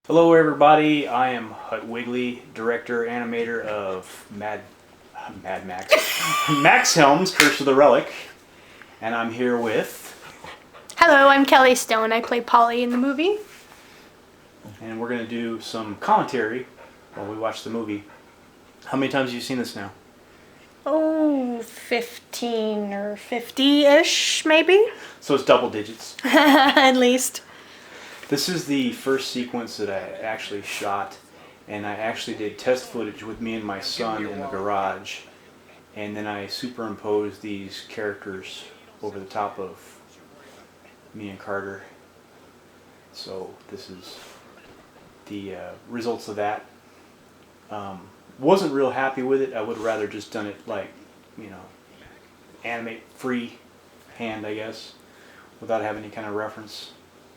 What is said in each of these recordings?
Hello everybody, I am Hutt Wigley, director, animator of Mad Max, Max Helms, Curse of the Relic, and I'm here with... Hello, I'm Kelli Stone. I play Paulie in the movie. And we're going to do some commentary while we watch the movie. How many times have you seen this now? Oh, 15 or 50-ish, maybe? So it's double digits. At least. This is the first sequence that I actually shot, and I actually did test footage with me and my son in the garage, and then I superimposed these characters over the top of me and Carter. So this is the results of that. Wasn't real happy with it. I would have rather just done it like, animate free hand, I guess, without having any kind of reference.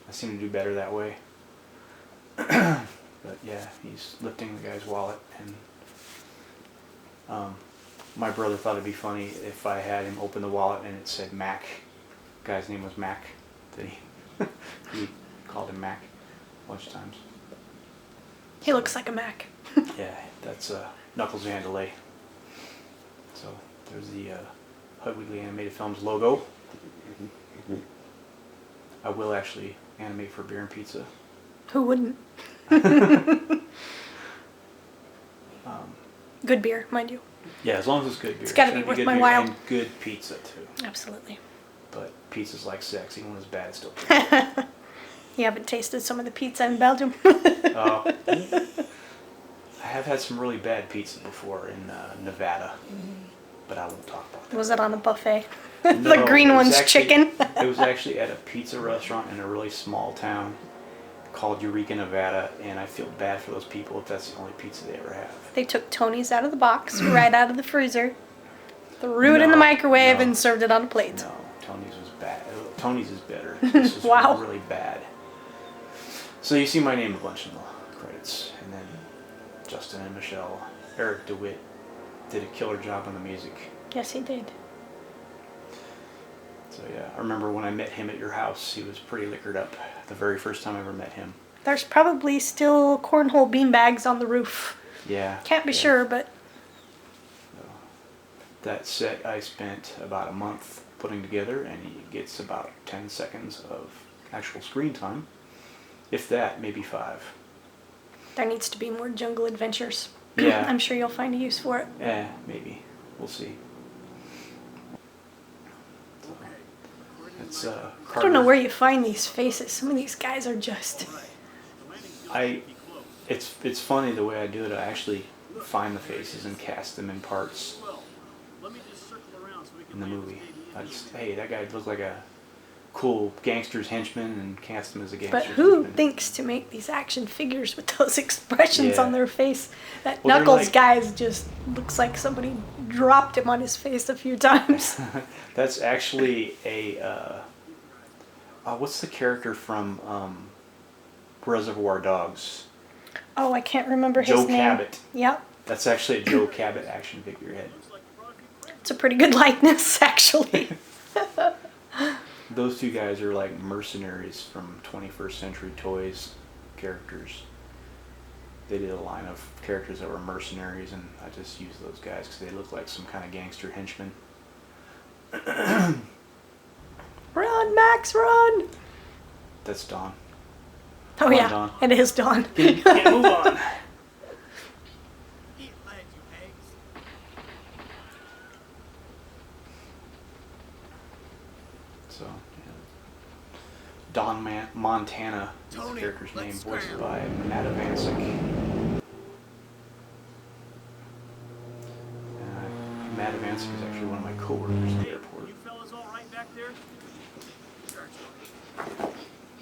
I seem to do better that way. But yeah, he's lifting the guy's wallet, and my brother thought it'd be funny if I had him open the wallet and it said Mac. The guy's name was Mac. That he called him Mac a bunch of times. He looks like a Mac. Yeah, that's Knuckles Vandalay. So there's the Hutt Wigley Animated Films logo. I will actually animate for Beer and Pizza. Who wouldn't? Good beer, mind you. Yeah, as long as it's good beer. It's got to be worth good my beer while. and good pizza too. Absolutely. But pizza's like sex, even when it's bad, it's still pizza. You haven't tasted some of the pizza in Belgium? I have had some really bad pizza before in Nevada, but I won't talk about that. Was it on a buffet? No, The green it was one's actually- chicken? It was actually at a pizza restaurant in a really small town called Eureka, Nevada, and I feel bad for those people if that's the only pizza they ever have. They took Tony's out of the box, right out of the freezer, threw it in the No, microwave, no. and served it on a plate. No, Tony's was bad. Tony's is better. This is Wow. really bad. So you see my name a bunch in the credits, and then Justin and Michelle, Eric DeWitt did a killer job on the music. Yes, he did. So yeah, I remember when I met him at your house, he was pretty liquored up. The very first time I ever met him. There's probably still cornhole beanbags on the roof. Yeah. Can't be yeah. sure, but That set I spent about a month putting together, and he gets about 10 seconds of actual screen time. If that, maybe 5. there needs to be more jungle adventures. Yeah. I'm sure you'll find a use for it. Maybe. We'll see. It's I don't know where you find these faces. Some of these guys are just... It's funny the way I do it. I actually find the faces and cast them in parts in the movie. Hey, that guy looked like a cool gangster's henchman, and cast him as a gangster's But who henchman. thinks to make these action figures with those expressions Yeah. on their face? That Well, they're Knuckles like- guy's just looks like somebody dropped him on his face a few times. That's actually a what's the character from Reservoir Dogs? Oh, I can't remember his Joe name. Cabot. Yep. That's actually a Joe Cabot action figurehead. It's a pretty good likeness, actually. Those two guys are like mercenaries from 21st Century Toys characters. They did a line of characters that were mercenaries, and I just used those guys because they look like some kind of gangster henchman. Run, Max, run! That's Dawn. Oh, Come on, yeah. Dawn. It is Dawn. Can't move on. So, yeah. Don Montana is the character's name, voiced by Matt Avancic. Matt Avancic is actually one of my co-workers at the airport.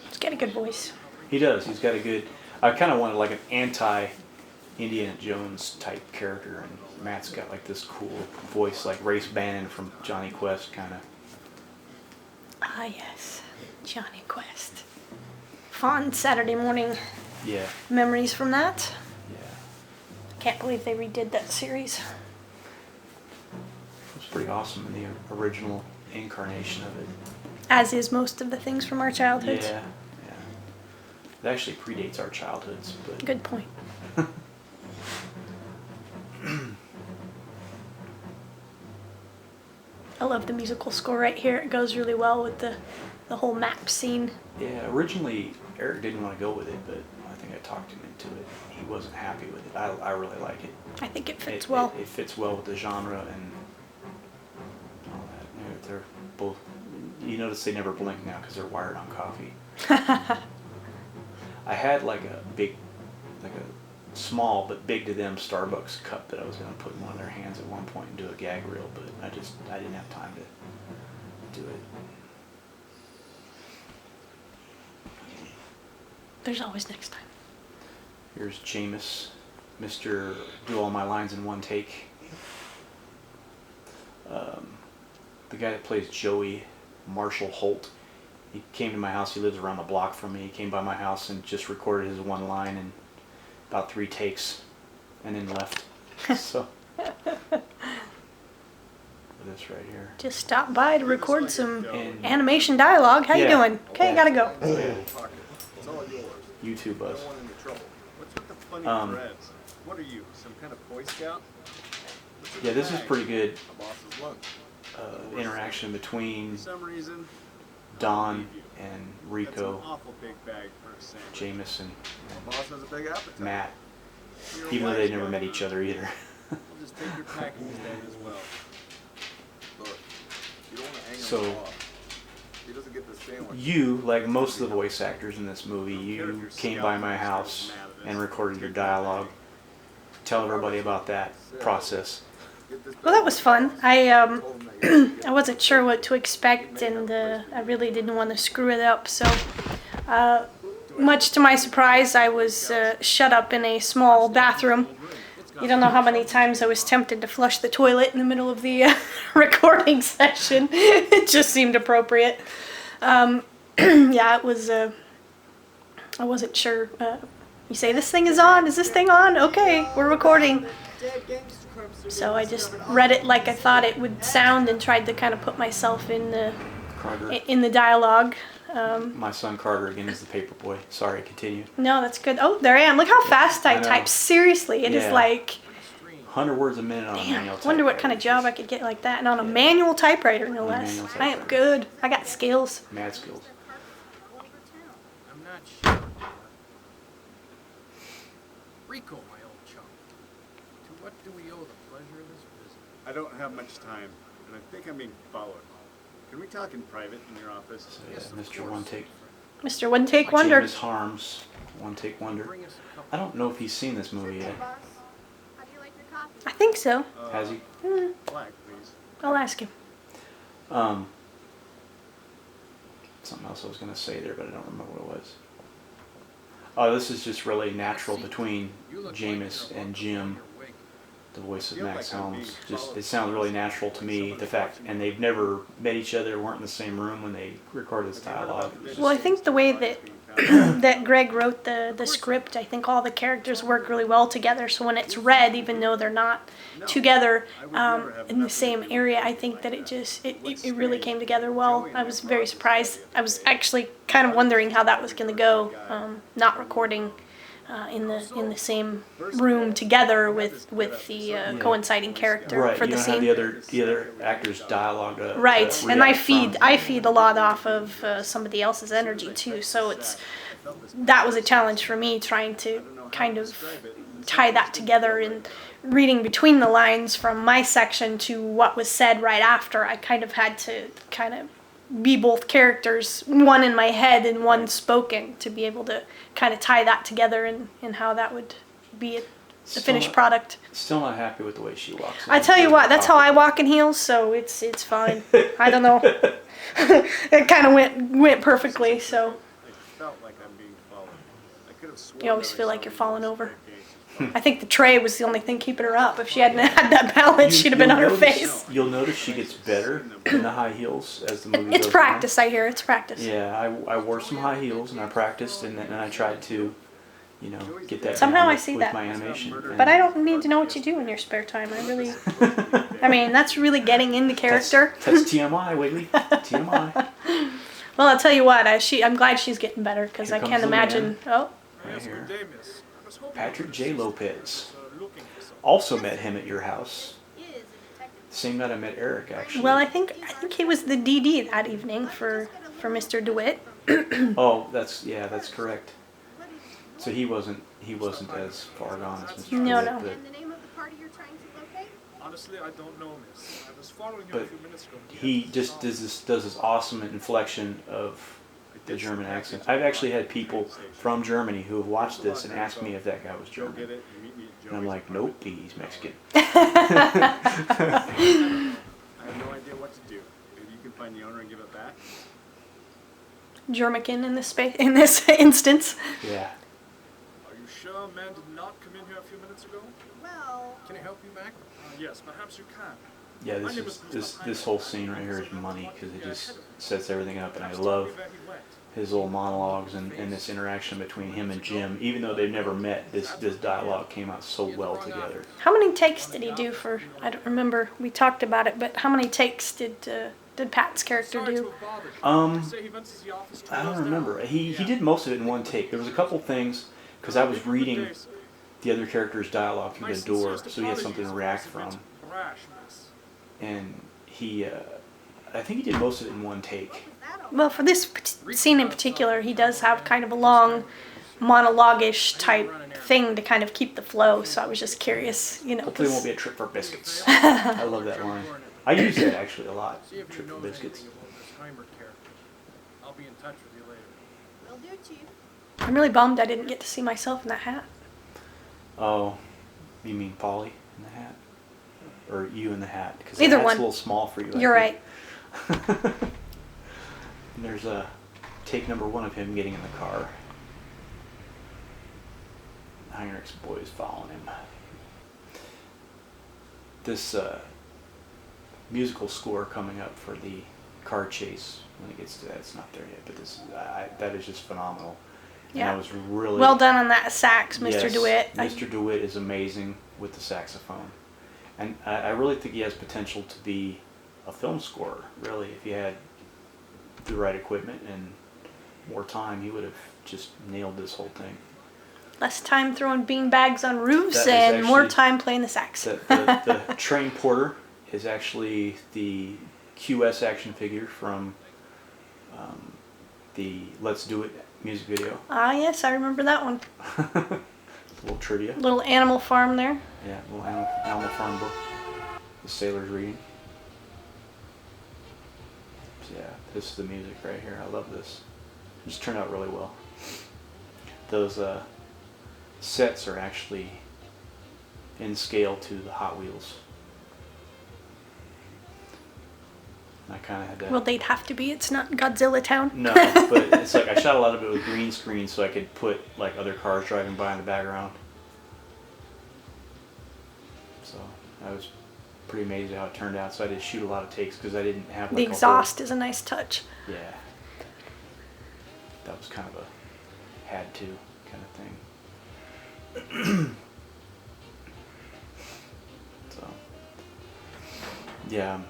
He's got a good voice. He does. He's got a good... I kind of wanted like an anti-Indiana Jones type character, and Matt's got like this cool voice, like Race Bannon from Jonny Quest, kind of. Ah, yes. Jonny Quest. Fun Saturday morning Yeah, memories from that. yeah. Can't believe they redid that series. It was pretty awesome in the original incarnation of it. As is most of the things from our childhood. Yeah, It actually predates our childhoods. But Good point. I love the musical score right here. It goes really well with the whole map scene. yeah, originally Eric didn't want to go with it, but I think I talked him into it. He wasn't happy with it. I really like it. I think it fits well. It fits well with the genre and all that. They're both. You notice they never blink now because they're wired on coffee. I had like a small but big to them Starbucks cup that I was going to put in one of their hands at one point and do a gag reel, but I didn't have time to do it. There's always next time. Here's Jameis, Mr. Do All My Lines in One Take. The guy that plays Joey, Marshall Holt, he came to my house. He lives around the block from me. He came by my house and just recorded his one line in about 3 takes and then left. So, this right here. Just stop by to record some And animation dialogue. How you doing? Okay, gotta go. YouTube us. What's with the funny threads? What are you, some kind of Boy Scout? Yeah, this is pretty good A boss's lunch. interaction between For some reason, Don and that's an Rico, awful big bag for a sandwich. Jamison, My boss has a big appetite. and Matt, Your even though they wife's never got met it. each other either. We'll just take your packing stand as well. Look, you don't want to hang So- him off. He doesn't get the sandwich. You, like most of the voice actors in this movie, you came by my house and recorded your dialogue. Tell everybody about that process. Get this Well, that was fun. I told him that you're gonna I wasn't sure what to expect, and I really didn't want to screw it up. So, much to my surprise, I was shut up in a small bathroom. You don't know how many times I was tempted to flush the toilet in the middle of the recording session. It just seemed appropriate. Yeah, it was. I wasn't sure. You say this thing is on? Is this thing on? Okay, we're recording. So I just read it like I thought it would sound and tried to kind of put myself in the Carter. dialogue. My son Carter again is the paper boy. Sorry, continue. No, that's good. Oh, there I am. Look how fast I I know. type. Seriously, it is Yeah. like, 100 words a minute on a damn, manual wonder what kind of typewriter. job I could get like that. And on a manual typewriter, no On a less. manual I am typewriter. good. I got skills. Mad skills. I'm not sure. Rico, my old chum. To what do we owe the pleasure of this visit? I don't have much time, and I think I'm being followed. Can we talk in private in your office? So yeah, Mr. One Take. Mr. One Take Wonder. James Harms, One Take Wonder. Bring us a couple. I don't know if he's seen this movie yet. Boss, how do you like your coffee? I think so. Has he? Black, please. I'll ask him. Something else I was going to say there, but I don't remember what it was. Oh, this is just really natural between You look like Jameis you're and about to Jim, find your wig. the voice of Feel Max like I'm Helms. being Just followed it sounds really natural to me. somebody The fact, watching and me. they've never met each other, weren't in the same room when they recorded this Have you heard dialogue. about the Well, I think the way that being found? that Greg wrote the script, I think all the characters work really well together. So when it's read, even though they're not together in the same area, I think that it really came together well. I was very surprised. I was actually kind of wondering how that was going to go, not recording in the same room together with the coinciding character Right, for you the don't have scene. the other actors' dialogue. Right, and I react from. feed a lot off of somebody else's energy too. So that was a challenge for me, trying to kind of tie that together and reading between the lines from my section to what was said right after. I kind of had to kind of be both characters, one in my head and one spoken, to be able to kind of tie that together and how that would be the Still finished not- product. Still not happy with the way she walks. I tell you what, that's how I walk in heels, so it's fine. I don't know. It kind of went perfectly, so I felt like I'm being followed. I could have sworn you always that I feel saw like you're the falling voice over. staircase. I think the tray was the only thing keeping her up. If she hadn't had that balance, she'd have been on her face. You'll notice she gets better in the high heels as the movie It's goes practice, I hear. It's practice. on. Yeah, I wore some high heels and I practiced and I tried to, get that Somehow down I with, see with that. my animation. But I don't need to know what you do in your spare time. I mean, that's really getting into character. That's TMI, Wiggly. TMI. Well, I'll tell you what. I'm glad she's getting better because Here I comes can't the imagine. Oh, Right Yes, here. good day, miss. I was hoping Patrick you J. would Lopez. assist. Looking for something. Also met him at your house. He is a detective. Same night I met Eric, actually. well, I think he was the DD that evening for Mr. DeWitt. Oh, that's correct. So he wasn't as far gone as Mr. No, DeWitt, no. but And the name of the party you're trying to locate? Honestly, I don't know, miss. I was following him But a few minutes ago. he just does this awesome inflection of the German accent. I've actually had people from Germany who have watched this and asked me if that guy was Joe, get German. it? You meet me at And I'm Joey's like, apartment. nope, he's Mexican. I have no idea what to do. Maybe you can find the owner and give it back. Germican in this instance. Yeah. Are you sure a man did not come in here a few minutes ago? Well, Can I help you, Mac? Yes, perhaps you can. Yeah, this whole scene right here is money because it just sets everything up, and I love Where he went. his little monologues and this interaction between him and Jim. Even though they've never met, this dialogue came out so well together. How many takes did he do for? I don't remember. We talked about it, but how many takes did Pat's character Sorry to do? have bothered you. Um, Say he went to the office to I close don't remember. down. He did most of it in one take. There was a couple things because I was reading the other character's dialogue through the door, so he had something to react from. Brash, miss. And I think he did most of it in one take. that all? Well, for this scene in particular, he does have kind of a long monologue-ish type thing to kind of keep the flow. So I was just curious, Hopefully it won't be a trip for biscuits. I love that line. I use that actually a lot. See if you Trip know for biscuits. anything about this Heimer character. I'll be in touch with you later. Will do, Chief. I'm really bummed I didn't get to see myself in that hat. Oh, you mean Paulie in the hat? Or you in the hat? Because Either the hat's one. a little small for you. I You're think. right. And there's a take number 1 of him getting in the car. Heinrich's boys following him. This musical score coming up for the car chase, when it gets to that, it's not there yet, but that is just phenomenal. And Yeah. I was really Well done on that sax, Mr. Yes, DeWitt. Mr. DeWitt is amazing with the saxophone. And I really think he has potential to be a film scorer, really. If he had the right equipment and more time, he would have just nailed this whole thing. Less time throwing bean bags on roofs That is and more actually- time playing the sax. The train porter is actually the QS action figure from the Let's Do It music video. Ah, yes, I remember that one. A little trivia. Little Animal Farm there. Yeah, little Animal Farm book. The sailor's reading. So yeah, this is the music right here. I love this. It just turned out really well. Those sets are actually in scale to the Hot Wheels. And I kind of had to... Well, they'd have to be. It's not Godzilla Town. No, but it's like I shot a lot of it with green screen so I could put like other cars driving by in the background. So I was pretty amazed at how it turned out. So I did shoot a lot of takes because I didn't have like The a whole- exhaust is a nice touch. Yeah, that was kind of a had to kind of thing. So yeah,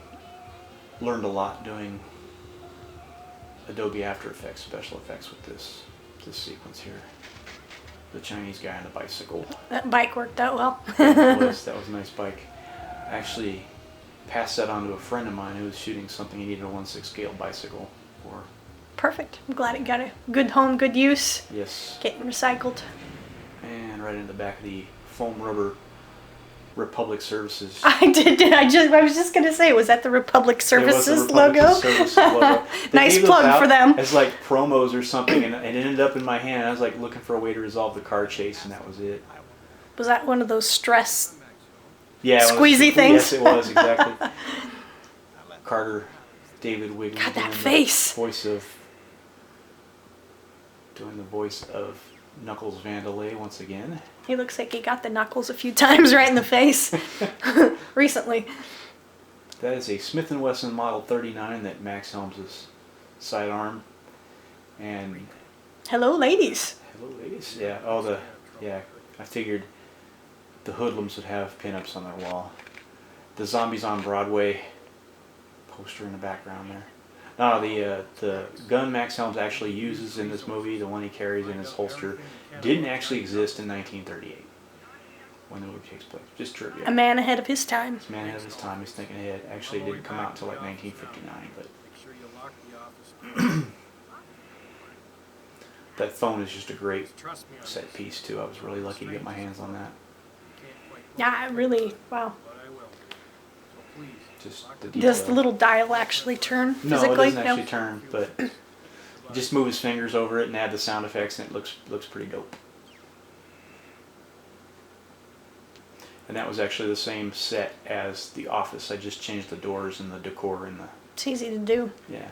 learned a lot doing Adobe After Effects special effects with this sequence here. The Chinese guy on the bicycle. That bike worked out well. That was a nice bike. I actually passed that on to a friend of mine who was shooting something he needed a 1/6 scale bicycle for. Perfect. I'm glad it got a good home, good use. Yes. Getting recycled. And right in the back of the foam rubber Republic Services. I was just gonna say, was that the Republic It was the Services Republic logo? Services logo. They Nice gave those plug out for them. as like promos or something, and it ended up in my hand. I was like looking for a way to resolve the car chase, and that was it. Was that one of those stress? Yeah, it was- Squeezy things? Yes, it was exactly. Carter, David Wigley. God, that doing the face. Doing the voice of Knuckles Vandalay once again. He looks like he got the knuckles a few times right in the face recently. That is a Smith & Wesson Model 39 that Max Helms' sidearm. And Hello, ladies. hello, ladies. Yeah. I figured the hoodlums would have pinups on their wall. The Zombies on Broadway poster in the background there. No, the gun Max Helms actually uses in this movie, the one he carries in his holster, didn't actually exist in 1938 when the movie takes place. Just trivia. A man ahead of his time. This man ahead of his time. He's thinking ahead. Actually, it didn't come out until like 1959, but Make sure you lock the office. that phone is just a great Trust me on set this. piece too. I was really lucky to get my hands on that. Can't quite Yeah, I really, wow. but I will. So please. Just lock the the detail. Does the little dial actually turn No, physically? it doesn't actually turn, but just move his fingers over it and add the sound effects, and it looks pretty dope. And that was actually the same set as The Office. I just changed the doors and the decor and the It's easy to do. yeah,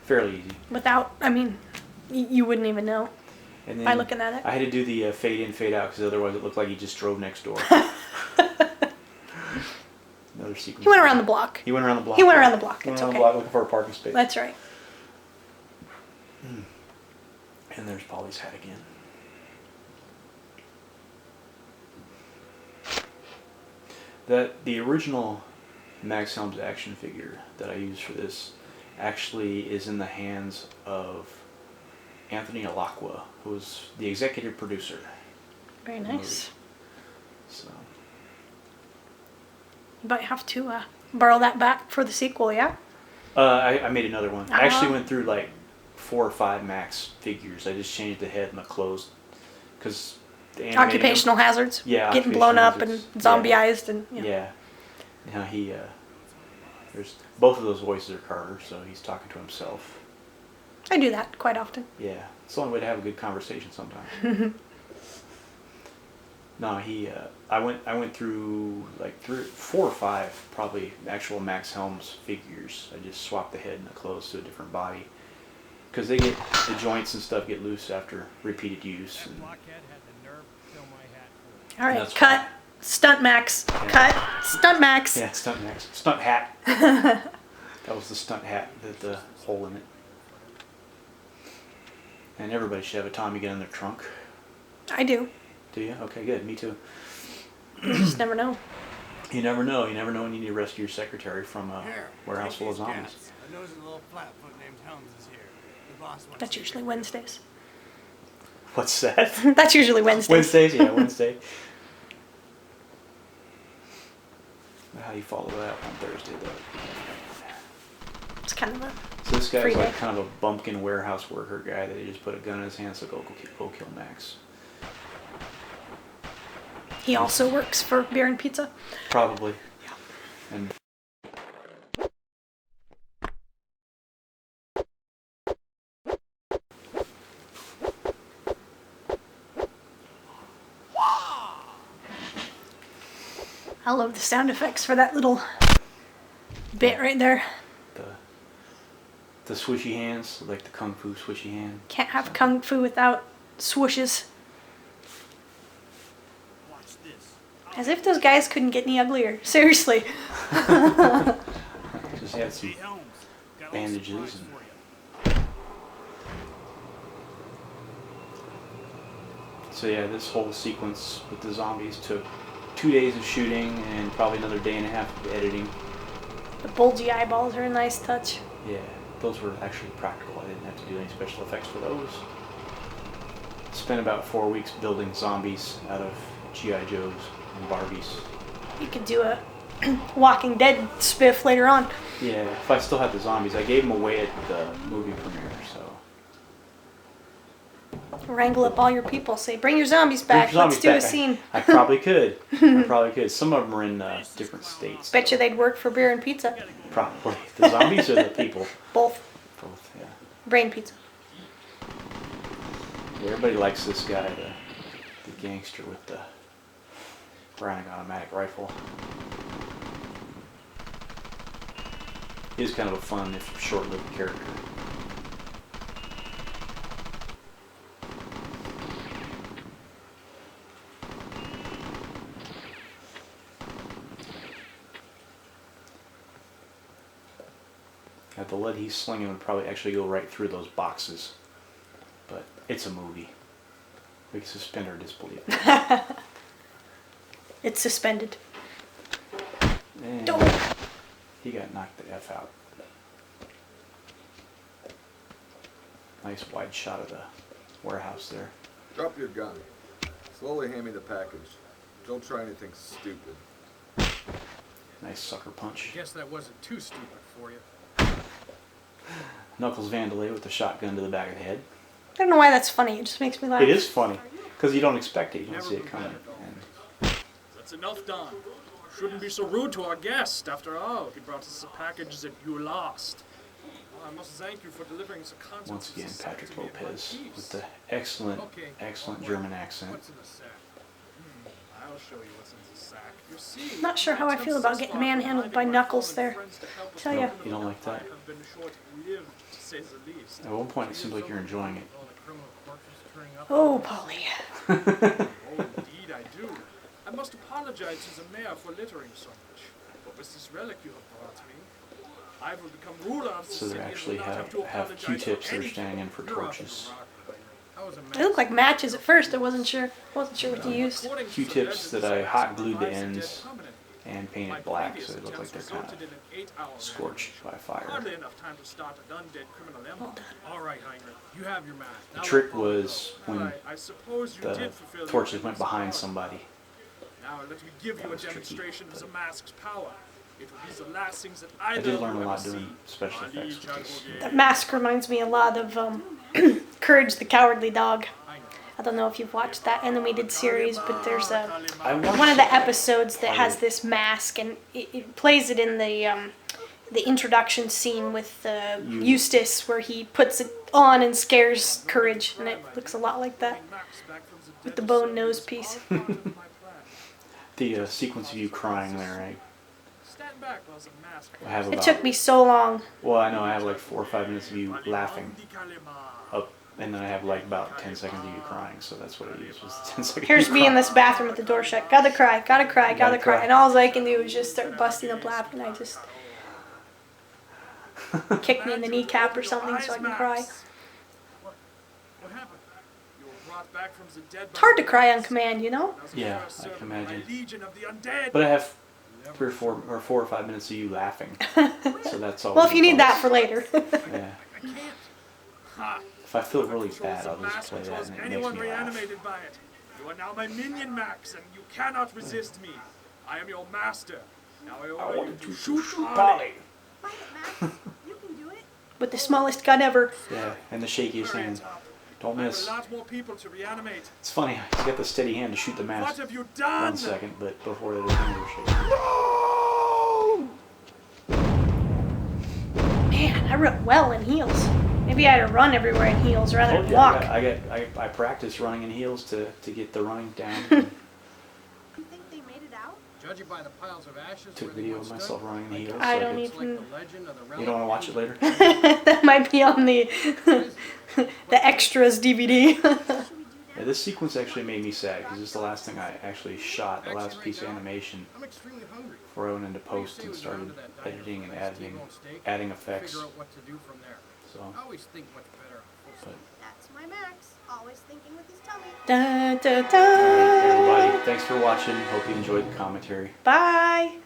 fairly easy. Without, I mean, you wouldn't even know And then by looking at it. I had to do the fade in, fade out because otherwise it looked like he just drove next door. Another sequence. He went around the block. He went around the block. He went around the block. He went It's around okay. the block looking for a parking space. That's right. And there's Paulie's hat again. The original Max Helms action figure that I used for this actually is in the hands of Anthony Alacqua, who was the executive producer. Very of the nice. movie. So You might have to borrow that back for the sequel, yeah? I made another one. I actually Ah. went through like 4 or 5 Max figures. I just changed the head and the clothes because Occupational hazards. Yeah, Getting blown up occupational and hazards. zombieized and yeah. Yeah. Now there's both of those voices are Carter, so he's talking to himself. I do that quite often. Yeah, it's the only way to have a good conversation sometimes. No, I went through like 4 or 5 probably actual Max Helms figures. I just swapped the head and the clothes to a different body because the joints and stuff get loose after repeated use. And Blockhead had the nerve to fill my hat full. All right, That's cut. fine. Stunt Max. Cut. Stunt Max. yeah, stunt Max, stunt hat. That was the stunt hat with the hole in it. And everybody should have a Tommy gun in their trunk. I do. Do you? Okay, good. Me too. You just never know. You never know. You never know when you need to rescue your secretary from a Here, warehouse take full of these zombies. cats. I noticed a little flatfoot named Helms is here. The boss wants That's to usually get- Wednesdays. What's that? That's usually Wednesdays. Wednesdays? Yeah, Wednesday. How do you follow that on Thursday, though? It's kind of a So this guy's Free like day. kind of a bumpkin warehouse worker guy that he just put a gun in his hand, so go kill Max. He also works for Beer and Pizza. Probably. And I love the sound effects for that little bit right there. the swishy hands, like the kung fu swishy hand. Can't have kung fu without swooshes. Watch this. As if those guys couldn't get any uglier. Seriously. Just had some Hey, Helms. Got a little bandages surprise and for you. so yeah, this whole sequence with the zombies took 2 days of shooting and probably another day and a half of editing. The bulgy eyeballs are a nice touch. Yeah, those were actually practical. I didn't have to do any special effects for those. Spent about 4 weeks building zombies out of G.I. Joes and Barbies. You could do a Walking Dead spiff later on. Yeah, if I still had the zombies, I gave them away at the movie premiere, so. Wrangle up all your people. Say, bring your zombies back. Zombies Let's do a back. scene. I probably could. I probably could. Some of them are in different states. Bet you they'd work for Beer and Pizza. Probably. The zombies or the people? Both. Both, yeah. Brain Pizza. Everybody likes this guy, the gangster with the Browning automatic rifle. He's kind of a fun, if short-lived character. The lead he's slinging would probably actually go right through those boxes. But it's a movie. We can suspend our disbelief. It's suspended. And Don't. he got knocked the F out. Nice wide shot of the warehouse there. Drop your gun. Slowly hand me the package. Don't try anything stupid. Nice sucker punch. Guess that wasn't too stupid for you. Knuckles Vandalay with the shotgun to the back of the head. I don't know why that's funny. It just makes me laugh. It is funny because you don't expect it. You don't Never see it regret coming. it, though. And That's enough, Don. Shouldn't be so rude to our guest. After all, he brought us a package that you lost. Well, I must thank you for delivering the contents once of again, the sack Patrick to me in one Lopez piece. with the excellent, Okay, excellent what- German accent. What's in the sack? I'll show you what's in the sack. You see, Not sure how I feel about getting manhandled by Knuckles there. Tell ya. You don't like that? Have been short-lived, to say the least. At one point, it seems like you're enjoying it. All the criminal corpses turning up. Oh, Paulie. Oh, indeed I do. I must apologize to the mayor for littering so much. But with this relic you have brought me, I will become ruler of the So city they and actually will not have, to have apologize Q-tips for that are anything. standing in for You're off torches. the rock. How was a They look like mask? matches at first. I wasn't sure what you used. According to the Q-tips that legends, I hot glued the survives the dead ends permanently. and My painted black previous so they look like attempts they're kind resulted of in an 8-hour scorched by fire. Hardly enough time to start an undead criminal empire. All right, Heinrich, you have your mask. The Now trick let Paulie was go. when Right, I suppose you the did fulfill your torches went endless behind power. somebody. Now let me give That you a was tricky, demonstration of but- the mask's power. It will be the last things that I either did of learn you a lot ever doing see. special My effects liege, with this. Uncle That Gay. mask reminds me a lot of Courage the Cowardly Dog. I know. I don't know if you've watched that animated series, but there's a I watched one of the episodes that part has of it. this mask, and it plays it in the introduction scene with Eustace, where he puts it on and scares Courage, and it looks a lot like that. With the bone nose piece. The sequence of you crying there, right? Stand back while the mask. I have It about, took me so long. well, I know I have like 4 or 5 minutes of you laughing up, and then I have like about 10 seconds of you crying, so that's what I used was 10 seconds. Here's of me you in this bathroom with the door shut. Gotta cry, gotta cry, gotta Gotta cry. cry. And all I can do is just start busting up laughing. I just kick me in the kneecap or something so I can cry. What happened? You were brought back from the dead. It's hard to cry on command, you know? Yeah, I can imagine. Legion of the undead. But I have 3 or 4 or 5 minutes of you laughing, so that's all. Well, if you need that for later. Yeah. I can't. Ha! If I feel really Controls bad, the I'll just mask play that controls and it makes anyone me laugh. reanimated by it. You are now my minion, Max, and you cannot resist me. I am your master. Now I order you to shoot Paulie. Fight it, Max. You can do it. With the smallest gun ever. Yeah, and the shakiest hand. Don't I have miss. a lot more people to reanimate. It's funny, I got the steady hand to shoot the What mask have you 1 done? second, but before the fingers were shaking. Man, I run well in heels. Maybe I had to run everywhere in heels rather Told than you, walk. I practiced running in heels to get the running down. You think they made it out? Judging by the piles of ashes Took where they video once of stood, myself running in heels. I so don't could- it's like even. the legend of the Relic. You don't want to watch it later? That might be on the the extras DVD. What should we do now? Yeah, this sequence actually made me sad because this is the last thing I actually shot, the last piece of animation I'm extremely hungry. before I went into What do you post say and we go down started to that diner editing and for a nice adding T-bone steak adding and effects. Figure out what to do from there. So, I always think much better. but That's my Max. Always thinking with his tummy. Da, da, all right, da. everybody, thanks for watching. Hope you enjoyed the commentary. Bye.